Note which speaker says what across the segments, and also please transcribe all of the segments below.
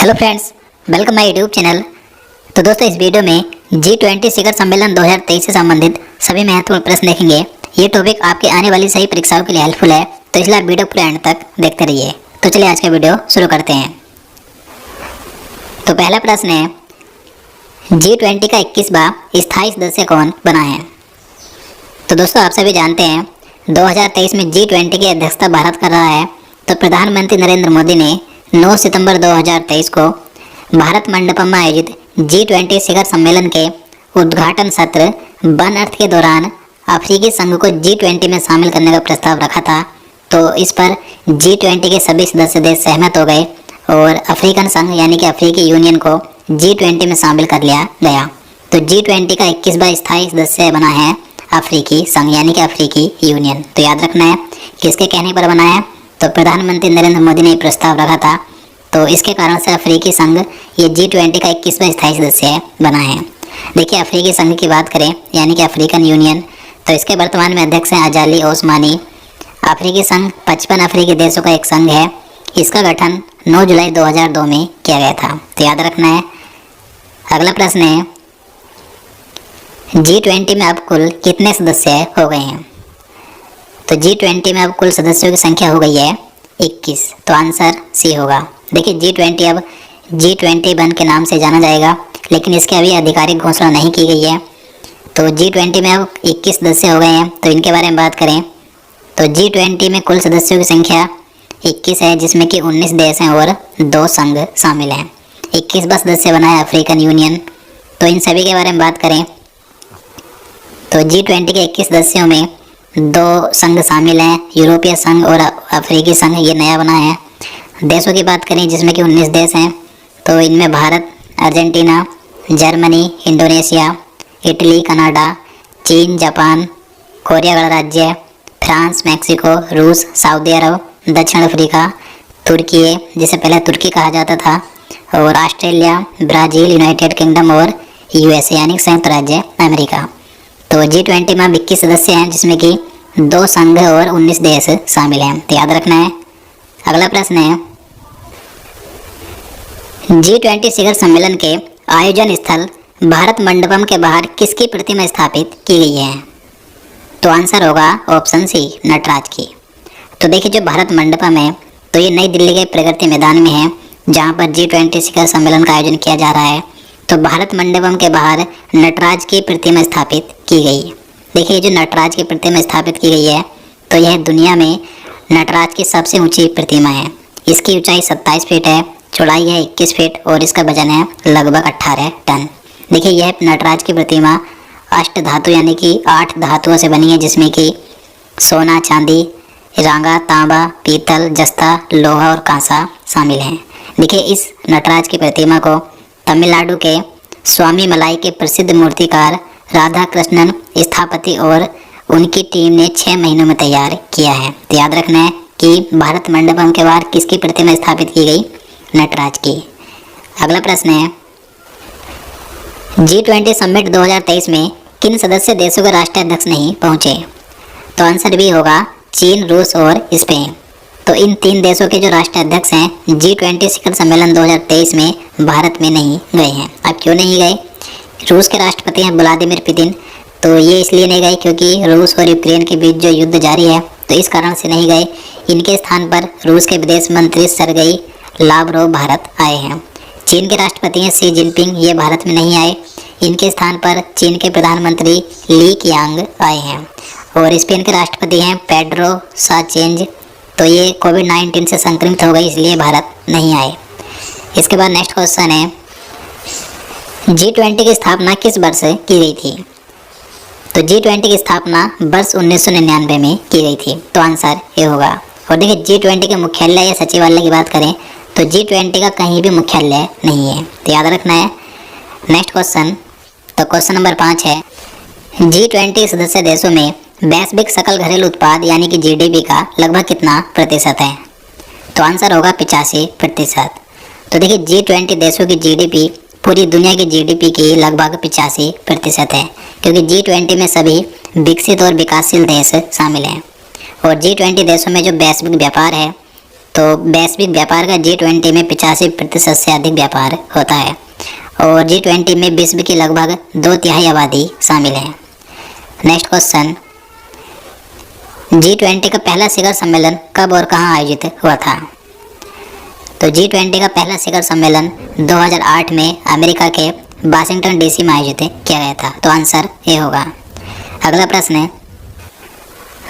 Speaker 1: Hello friends, welcome my YouTube channel. तो दोस्तों, इस वीडियो में G20 शिखर सम्मेलन 2023 से संबंधित सभी महत्वपूर्ण प्रश्न देखेंगे। ये टॉपिक आपके आने वाली सही परीक्षाओं के लिए हेल्पफुल है, तो इसलिए आप वीडियो पूरे एंड तक देखते रहिए। तो चलिए आज का वीडियो शुरू करते हैं। तो पहला प्रश्न है, G20 का 21वां स्थायी सदस्य कौन बना है? तो दोस्तों, आप सभी जानते हैं 2023 में G20 की अध्यक्षता भारत कर रहा है। तो प्रधानमंत्री नरेंद्र मोदी ने 9 सितंबर 2023 को भारत मंडपम में आयोजित G20 शिखर सम्मेलन के उद्घाटन सत्र वन अर्थ के दौरान अफ्रीकी संघ को G20 में शामिल करने का प्रस्ताव रखा था। तो इस पर G20 के सभी सदस्य देश सहमत हो गए और अफ्रीकन संघ यानी कि अफ्रीकी यूनियन को G20 में शामिल कर लिया गया। तो G20 का 21वां स्थायी सदस्य बना है अफ्रीकी संघ यानी कि अफ्रीकी यूनियन। तो याद रखना है किसके कहने पर बना है, तो प्रधानमंत्री नरेंद्र मोदी ने प्रस्ताव रखा था। तो इसके कारण से अफ्रीकी संघ ये G20 का 21वां स्थायी सदस्य बना है। देखिए, अफ्रीकी संघ की बात करें यानी कि अफ्रीकन यूनियन, तो इसके वर्तमान में अध्यक्ष हैं अजाली ओस्मानी। अफ्रीकी संघ 55 अफ्रीकी देशों का एक संघ है। इसका गठन 9 जुलाई 2002 में किया गया था। तो याद रखना है। अगला प्रश्न है, G20 में अब कुल कितने सदस्य हो गए हैं? तो G20 में अब कुल सदस्यों की संख्या हो गई है 21। तो आंसर सी होगा। देखिए, G20 अब G21 के नाम से जाना जाएगा, लेकिन इसके अभी आधिकारिक घोषणा नहीं की गई है। तो G20 में अब 21 सदस्य हो गए हैं। तो इनके बारे में बात करें तो G20 में कुल सदस्यों की संख्या 21 है, जिसमें कि 19 देश हैं और 2 संघ शामिल हैं। 21वां सदस्य बना है अफ्रीकन यूनियन। तो इन सभी के बारे में बात करें तो G20 के 21 सदस्यों में 2 संघ शामिल हैं, यूरोपीय संघ और अफ्रीकी संघ, ये नया बना है। देशों की बात करें जिसमें कि 19 देश हैं। तो इनमें Bharat, Argentina, Germany, Indonesia, Italy, Canada, चीन, जापान, कोरिया गणराज्य, फ्रांस, मैक्सिको, रूस, सऊदी अरब, दक्षिण अफ्रीका, तुर्की जिसे पहले तुर्की कहा जाता था, और ऑस्ट्रेलिया, ब्राज़ील, यूनाइटेड किंगडम और USA यानी संयुक्त राज्य अमेरिका। तो G20 में 21 सदस्य हैं, जिसमें कि 2 संघ और 19 देश शामिल हैं। तो याद रखना है। अगला प्रश्न है, G20 शिखर सम्मेलन के आयोजन स्थल भारत मंडपम के बाहर किसकी प्रतिमा स्थापित की गई है? तो आंसर होगा ऑप्शन सी, नटराज की। तो देखिए, जो भारत मंडपम है तो ये नई दिल्ली के प्रगति मैदान में है, जहाँ पर G20 शिखर सम्मेलन का आयोजन किया जा रहा है। तो भारत मंडपम के बाहर नटराज की प्रतिमा स्थापित की गई। देखिए, जो नटराज की प्रतिमा स्थापित की गई है तो यह दुनिया में नटराज की सबसे ऊंची प्रतिमा है। इसकी ऊंचाई 27 फीट है, चौड़ाई है 21 फीट और इसका वजन है लगभग 18 टन। देखिए, यह नटराज की प्रतिमा अष्ट धातु यानी कि 8 धातुओं से बनी है, जिसमें कि सोना, चांदी, रांगा, तांबा, पीतल, जस्ता, लोहा और कांसा शामिल हैं। देखिए, इस नटराज की प्रतिमा को तमिलनाडु के स्वामी मलाई के प्रसिद्ध मूर्तिकार राधा कृष्णन स्थापति और उनकी टीम ने 6 महीनों में तैयार किया है। तो याद रखना है कि भारत मंडपम के बाहर किसकी प्रतिमा स्थापित की गई? नटराज की। अगला प्रश्न है, G20 समिट 2023 में किन सदस्य देशों के राष्ट्राध्यक्ष नहीं पहुंचे? तो आंसर भी होगा चीन, रूस और स्पेन। तो इन 3 देशों के जो राष्ट्राध्यक्ष हैं G20 शिखर सम्मेलन 2023 में भारत में नहीं गए हैं। अब क्यों नहीं गए? रूस के राष्ट्रपति हैं व्लादिमीर पुतिन। तो ये इसलिए नहीं गए क्योंकि रूस और यूक्रेन के बीच जो युद्ध जारी है, तो इस कारण से नहीं गए। इनके स्थान पर रूस के विदेश मंत्री सर्गेई लावरोव भारत आए हैं। चीन के राष्ट्रपति हैं शी जिनपिंग, ये भारत में नहीं आए। इनके स्थान पर चीन के प्रधानमंत्री ली कीयांग आए हैं। और स्पेन के राष्ट्रपति हैं पेड्रो साचेंज। तो ये कोविड-19 से संक्रमित हो गई, इसलिए भारत नहीं आए। इसके बाद नेक्स्ट क्वेश्चन है, G20 की स्थापना किस वर्ष की गई थी? तो G20 की स्थापना वर्ष 1999 में की गई थी। तो आंसर ये होगा। और देखिए, G20 के मुख्यालय या सचिवालय की बात करें तो G20 का कहीं भी मुख्यालय नहीं है। तो याद रखना है। नेक्स्ट क्वेश्चन, तो क्वेश्चन नंबर 5 है, G20 सदस्य देशों में वैश्विक सकल घरेलू उत्पाद यानी कि GDP का लगभग कितना प्रतिशत है? तो आंसर होगा 85%। तो देखिए, G20 देशों की GDP पूरी दुनिया की GDP की लगभग 85% है, क्योंकि G20 में सभी विकसित और विकासशील देश शामिल हैं। और G20 देशों में जो वैश्विक व्यापार है तो वैश्विक व्यापार का G20 में 85% से अधिक व्यापार होता है और G20 में विश्व की लगभग 2/3 आबादी शामिल है। नेक्स्ट क्वेश्चन, G20 का पहला शिखर सम्मेलन कब और कहाँ आयोजित हुआ था? तो G20 का पहला शिखर सम्मेलन 2008 में अमेरिका के वाशिंगटन DC में आयोजित किया गया था। तो आंसर ये होगा। अगला प्रश्न है,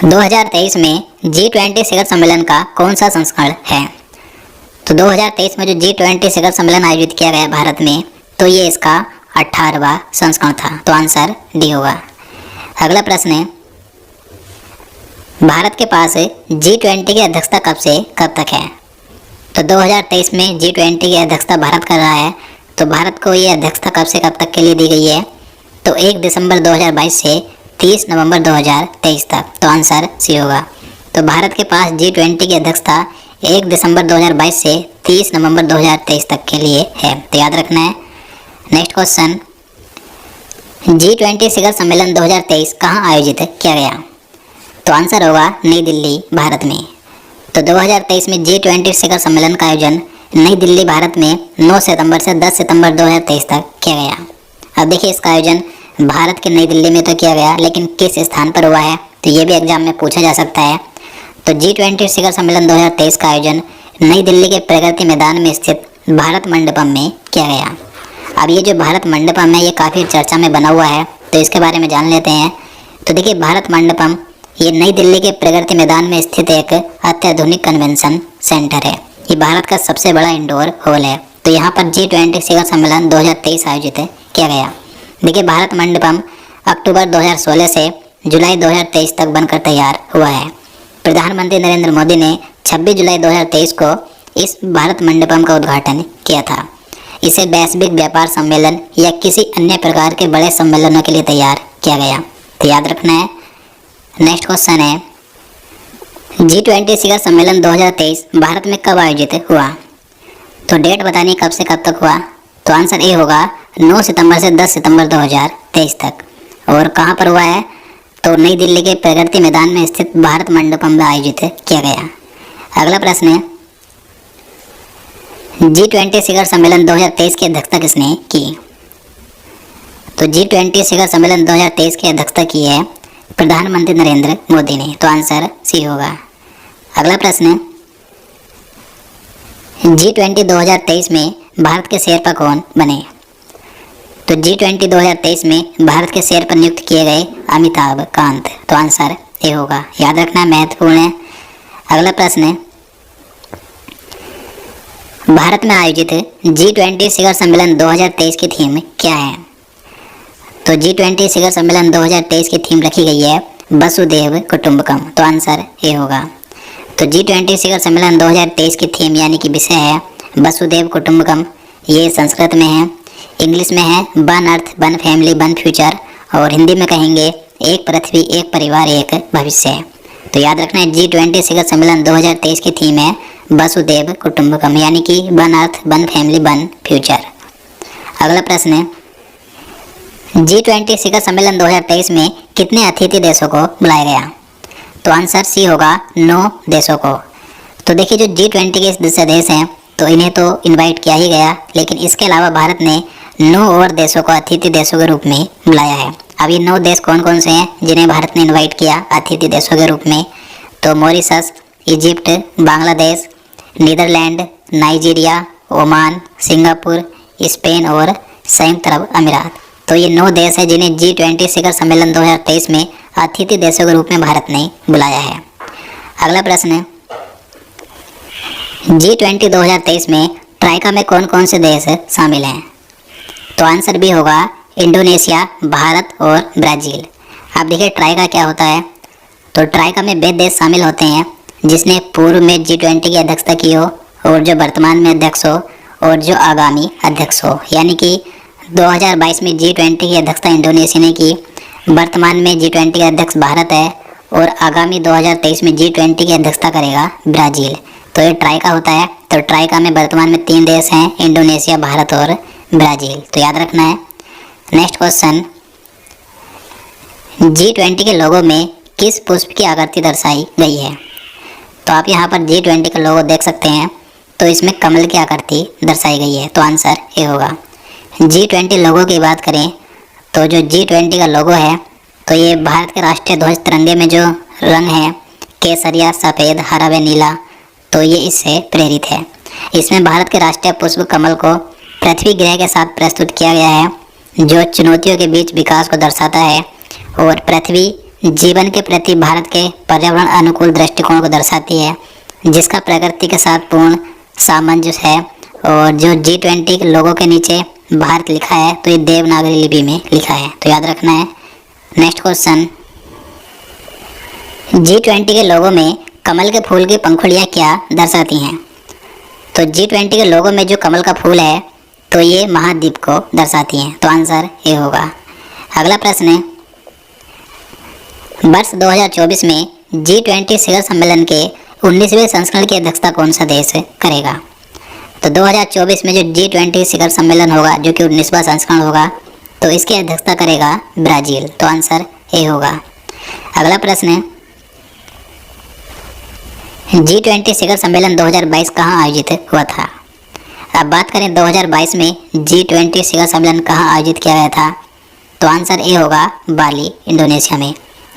Speaker 1: 2023 में G20 शिखर सम्मेलन का कौन सा संस्करण है? तो 2023 में जो G20 शिखर सम्मेलन आयोजित किया गया भारत में, तो ये इसका 18वां संस्करण था। तो आंसर डी होगा। अगला प्रश्न है, भारत के पास G20 की अध्यक्षता कब से कब तक है? तो 2023 में G20 की अध्यक्षता भारत कर रहा है। तो भारत को ये अध्यक्षता कब से कब तक के लिए दी गई है? तो 1 दिसंबर 2022 से 30 नवंबर 2023 तक। तो आंसर सी होगा। तो भारत के पास G20 की अध्यक्षता 1 दिसंबर 2022 से 30 नवंबर 2023 तक के लिए है। तो याद रखना है। नेक्स्ट क्वेश्चन, G20 शिखर सम्मेलन 2023 कहाँ आयोजित किया गया? तो आंसर होगा नई दिल्ली, भारत में। तो 2023 में G20 शिखर सम्मेलन का आयोजन नई दिल्ली, भारत में 9 सितंबर से 10 सितंबर 2023 तक किया गया। अब देखिए, इसका आयोजन भारत के नई दिल्ली में तो किया गया, लेकिन किस स्थान पर हुआ है, तो ये भी एग्जाम में पूछा जा सकता है। तो G20 शिखर सम्मेलन 2023 का आयोजन नई दिल्ली के प्रगति मैदान में स्थित भारत मंडपम में किया गया। अब ये जो भारत मंडपम है, ये काफ़ी चर्चा में बना हुआ है, तो इसके बारे में जान लेते हैं। तो देखिए, भारत मंडपम ये नई दिल्ली के प्रगति मैदान में स्थित एक अत्याधुनिक कन्वेंशन सेंटर है। ये भारत का सबसे बड़ा इंडोर हॉल है। तो यहाँ पर G20 शिखर सम्मेलन 2023 आयोजित किया गया। देखिए, भारत मंडपम अक्टूबर 2016 से जुलाई 2023 तक बनकर तैयार हुआ है। प्रधानमंत्री नरेंद्र मोदी ने 26 जुलाई 2023 को इस भारत मंडपम का उद्घाटन किया था। इसे वैश्विक व्यापार सम्मेलन या किसी अन्य प्रकार के बड़े सम्मेलनों के लिए तैयार किया गया। तो याद रखना है। नेक्स्ट क्वेश्चन है, G20 शिखर सम्मेलन 2023 भारत में कब आयोजित हुआ? तो डेट बतानी कब से कब तक हुआ? तो आंसर ए होगा 9 सितंबर से 10 सितंबर 2023 तक। और कहाँ पर हुआ है? तो नई दिल्ली के प्रगति मैदान में स्थित भारत मंडपम में आयोजित किया गया। अगला प्रश्न है, G20 शिखर सम्मेलन 2023 की अध्यक्षता किसने की? तो G20 शिखर सम्मेलन 2023 की अध्यक्षता की है प्रधानमंत्री नरेंद्र मोदी ने। तो आंसर सी होगा। अगला प्रश्न है, G20 2023 में भारत के शेरपा कौन बने? तो G20 2023 में भारत के शेरपा नियुक्त किए गए अमिताभ कांत। तो आंसर ए होगा। याद रखना, महत्वपूर्ण है। अगला प्रश्न है, भारत में आयोजित G20 शिखर सम्मेलन 2023 की थीम क्या है? तो G20 शिखर सम्मेलन 2023 की थीम रखी गई है वसुधैव कुटुंबकम। तो आंसर ए होगा। तो G20 शिखर सम्मेलन 2023 की थीम यानी कि विषय है वसुधैव कुटुंबकम। ये संस्कृत में है, इंग्लिश में है one earth one family one future, और हिंदी में कहेंगे एक पृथ्वी एक परिवार एक भविष्य। तो याद रखना है, G20 शिखर सम्मेलन 2023 की थीम है वसुधैव कुटुंबकम यानी कि one earth one family one future. अगला प्रश्न है, G20 शिखर सम्मेलन 2023 में कितने अतिथि देशों को बुलाया गया? तो आंसर सी होगा 9 देशों को। तो देखिए, जो G20 के सदस्य देश हैं, तो इन्हें तो इनवाइट किया ही गया, लेकिन इसके अलावा भारत ने 9 और देशों को अतिथि देशों के रूप में बुलाया है। अब ये 9 देश कौन कौन से हैं जिन्हें भारत ने इनवाइट किया अतिथि देशों के रूप में? तो Mauritius, Egypt, Bangladesh, Netherlands, Nigeria, Oman, Singapore, Spain और संयुक्त अरब अमीरात। तो ये 9 देश हैं जिन्हें G20 शिखर सम्मेलन 2023 में अतिथि देशों के रूप में भारत ने बुलाया है। अगला प्रश्न है, G20 2023 में ट्राइका में कौन कौन से देश शामिल हैं? तो आंसर भी होगा इंडोनेशिया, भारत और ब्राज़ील। आप देखिए, ट्राइका क्या होता है? तो ट्राइका में वे देश शामिल होते हैं जिसने पूर्व में G20 की अध्यक्षता की हो, और जो वर्तमान में अध्यक्ष हो, और जो आगामी अध्यक्ष हो। यानी कि 2022 में G20 की अध्यक्षता इंडोनेशिया ने की, वर्तमान में G20 के अध्यक्ष भारत है, और आगामी 2023 में G20 की अध्यक्षता करेगा ब्राज़ील। तो ये ट्राइका होता है। तो ट्राइका में वर्तमान में 3 देश हैं, इंडोनेशिया, भारत और ब्राज़ील। तो याद रखना है। नेक्स्ट क्वेश्चन, G20 के लोगो में किस पुष्प की आकृति दर्शाई गई है? तो आप यहाँ पर G20 का लोगो देख सकते हैं। तो इसमें कमल की आकृति दर्शाई गई है, तो आंसर ए होगा। G20 लोगो की बात करें तो जो G20 का लोगो है तो ये भारत के राष्ट्रीय ध्वज तिरंगे में जो रंग है केसरिया, सफ़ेद, हरा व नीला, तो ये इससे प्रेरित है। इसमें भारत के राष्ट्रीय पुष्प कमल को पृथ्वी ग्रह के साथ प्रस्तुत किया गया है, जो चुनौतियों के बीच विकास को दर्शाता है और पृथ्वी जीवन के प्रति भारत के पर्यावरण अनुकूल दृष्टिकोण को दर्शाती है, जिसका प्रकृति के साथ पूर्ण सामंजस्य है। और जो G20 लोगों के नीचे भारत लिखा है तो ये देवनागरी लिपि में लिखा है, तो याद रखना है। नेक्स्ट क्वेश्चन, G20 के लोगों में कमल के फूल की पंखुड़ियाँ क्या दर्शाती हैं? तो G20 के लोगों में जो कमल का फूल है तो ये महाद्वीप को दर्शाती हैं, तो आंसर ए होगा। अगला प्रश्न है, वर्ष 2024 में G20 शिखर सम्मेलन के 19वें संस्करण की अध्यक्षता कौन सा देश करेगा? तो 2024 में जो G20 शिखर सम्मेलन होगा जो कि 19वां संस्करण होगा तो इसकी अध्यक्षता करेगा ब्राज़ील, तो आंसर ए होगा। अगला प्रश्न है, G20 शिखर सम्मेलन 2022 कहाँ आयोजित हुआ था? अब बात करें 2022 में G20 शिखर सम्मेलन कहाँ आयोजित किया गया था, तो आंसर ए होगा बाली, इंडोनेशिया में।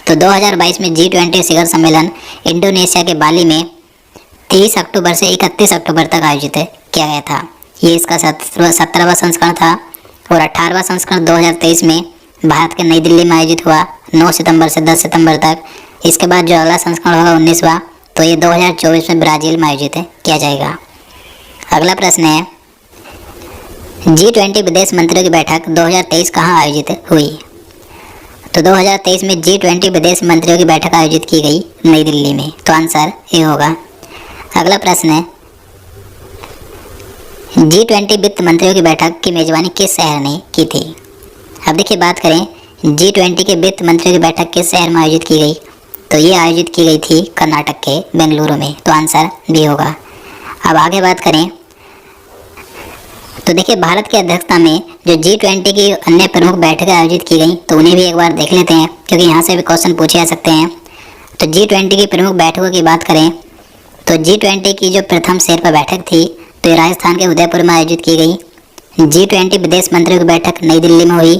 Speaker 1: तो 2022 में G20 शिखर सम्मेलन इंडोनेशिया के बाली में 30 अक्टूबर से 31 अक्टूबर तक आयोजित किया गया था। ये इसका 17वां संस्करण था और 18वां संस्करण 2023 में भारत के नई दिल्ली में आयोजित हुआ 9 सितंबर से 10 सितंबर तक। इसके बाद जो अगला संस्करण होगा 19वां, तो ये 2024 में ब्राज़ील में आयोजित किया जाएगा। अगला प्रश्न है, G20 विदेश मंत्रियों की बैठक 2023 कहाँ आयोजित हुई? तो 2023 में G20 विदेश मंत्रियों की बैठक आयोजित की गई नई दिल्ली में, तो आंसर ए होगा। अगला प्रश्न है, G20 वित्त मंत्रियों की बैठक की मेजबानी किस शहर ने की थी? अब देखिए बात करें G20 के वित्त मंत्रियों की बैठक किस शहर में आयोजित की गई, तो ये आयोजित की गई थी कर्नाटक के बेंगलुरु में, तो आंसर बी होगा। अब आगे बात करें तो देखिए भारत की अध्यक्षता में जो G20 की अन्य प्रमुख बैठकें आयोजित की गई तो उन्हें भी एक बार देख लेते हैं, क्योंकि यहाँ से भी क्वेश्चन पूछे जा सकते हैं। तो G20 की प्रमुख बैठकों की बात करें तो G20 की जो प्रथम शेरपा बैठक थी तो ये राजस्थान के उदयपुर में आयोजित की गई। G20 विदेश मंत्रियों की बैठक नई दिल्ली में हुई।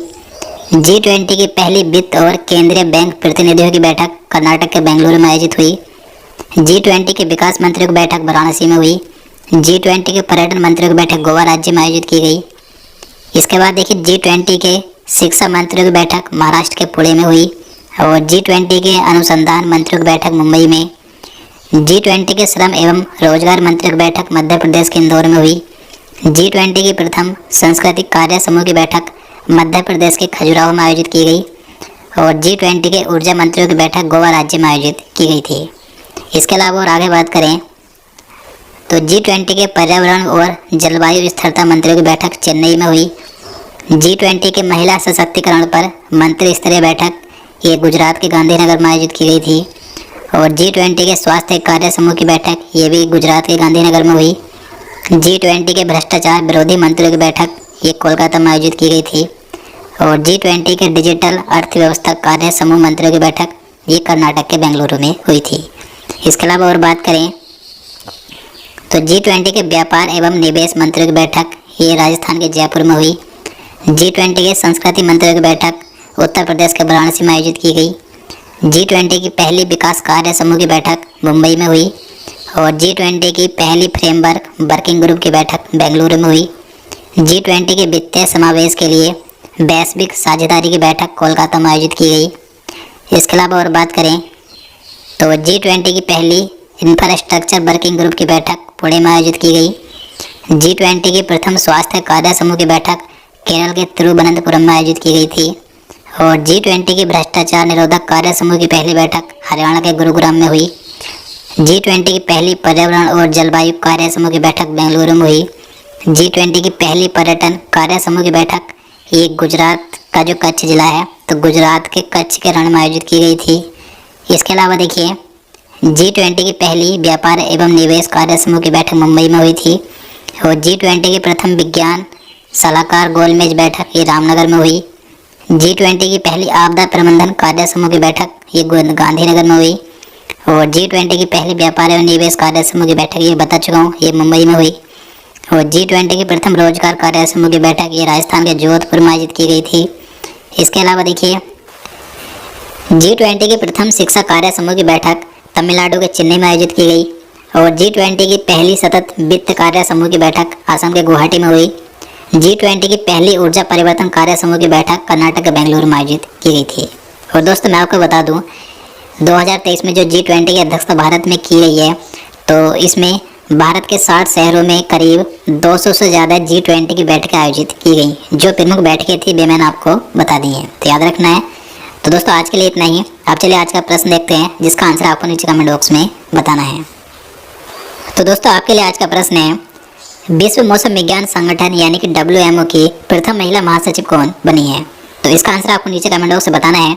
Speaker 1: G20 की पहली वित्त और केंद्रीय बैंक प्रतिनिधियों की बैठक कर्नाटक के बेंगलुरु में आयोजित हुई। G20 के विकास मंत्रियों की बैठक वाराणसी में हुई। G20 के पर्यटन मंत्रियों की बैठक गोवा राज्य में आयोजित की गई। इसके बाद देखिए G20 के शिक्षा मंत्रियों की बैठक महाराष्ट्र के पुणे में हुई और G20 के अनुसंधान मंत्रियों की बैठक मुंबई में। G20 के श्रम एवं रोजगार मंत्रियों की बैठक मध्य प्रदेश के इंदौर में हुई। G20 की प्रथम सांस्कृतिक कार्य समूह की बैठक मध्य प्रदेश के खजुराहो में आयोजित की गई और G20 के ऊर्जा मंत्रियों की बैठक गोवा राज्य में आयोजित की गई थी। इसके अलावा और आगे बात करें तो G20 के पर्यावरण और जलवायु स्थिरता मंत्रियों की बैठक चेन्नई में हुई। G20 के महिला सशक्तिकरण पर मंत्री स्तरीय बैठक ये गुजरात के गांधीनगर में आयोजित की गई थी और G20 के स्वास्थ्य कार्य समूह की बैठक ये भी गुजरात के गांधीनगर में हुई। G20 के भ्रष्टाचार विरोधी मंत्रियों की बैठक ये कोलकाता में आयोजित की गई थी और G20 के डिजिटल अर्थव्यवस्था कार्य समूह मंत्रियों की बैठक ये कर्नाटक के बेंगलुरु में हुई थी। इसके अलावा और बात करें तो G20 के व्यापार एवं निवेश मंत्रियों की बैठक ये राजस्थान के जयपुर में हुई। G20 के संस्कृति मंत्रियों की बैठक उत्तर प्रदेश के वाराणसी में आयोजित की गई। G20 की पहली विकास कार्य समूह की बैठक मुंबई में हुई और G20 की पहली फ्रेमवर्क वर्किंग ग्रुप की बैठक बेंगलुरु में हुई। G20 के वित्तीय समावेश के लिए वैश्विक साझेदारी की बैठक कोलकाता में आयोजित की गई। इसके अलावा और बात करें तो G20 की पहली इंफ्रास्ट्रक्चर वर्किंग ग्रुप की बैठक पुणे में आयोजित की गई। G20 की प्रथम स्वास्थ्य कार्य समूह की बैठक केरल के तिरुवनंतपुरम में आयोजित की गई थी और G20 की भ्रष्टाचार निरोधक कार्य समूह की पहली बैठक हरियाणा के गुरुग्राम में हुई। G20 की पहली पर्यावरण और जलवायु कार्य समूह की बैठक बेंगलुरु में हुई। G20 की पहली पर्यटन कार्य समूह की बैठक ये गुजरात का जो कच्छ जिला है तो गुजरात के कच्छ के रण में आयोजित की गई थी। इसके अलावा देखिए G20 की पहली व्यापार एवं निवेश कार्य समूह की बैठक मुंबई में हुई थी और G20 की प्रथम विज्ञान सलाहकार गोलमेज बैठक ये रामनगर में हुई। G20 की पहली आपदा प्रबंधन कार्य समूह की बैठक ये गांधीनगर में हुई और G20 की पहली व्यापार एवं निवेश कार्य समूह की बैठक ये बता चुका हूँ, ये मुंबई में हुई। और G20 की प्रथम रोजगार कार्य समूह की बैठक ये राजस्थान के जोधपुर में आयोजित की गई थी। इसके अलावा देखिए G20 की प्रथम शिक्षा कार्य समूह की बैठक तमिलनाडु के चेन्नई में आयोजित की गई। और G20 की पहली सतत वित्त कार्य समूह की बैठक असम के गुवाहाटी में हुई। G20 की पहली ऊर्जा परिवर्तन कार्य समूह की बैठक कर्नाटक के बेंगलुरु में आयोजित की गई थी। और दोस्तों मैं आपको बता दूं 2023 में जो G20 की अध्यक्षता भारत में की गई है, तो इसमें भारत के 60 शहरों में करीब 200 से ज़्यादा G20 की बैठकें आयोजित की गई। जो प्रमुख बैठकें थी वे मैंने आपको बता दी हैं, तो याद रखना है। तो दोस्तों आज के लिए इतना ही। अब चलिए आज का प्रश्न देखते हैं, जिसका आंसर आपको नीचे कमेंट बॉक्स में बताना है। तो दोस्तों आपके लिए आज का प्रश्न है, विश्व मौसम विज्ञान संगठन यानी कि WMO की प्रथम महिला महासचिव कौन बनी है? तो इसका आंसर आपको नीचे कमेंट बॉक्स में बताना है।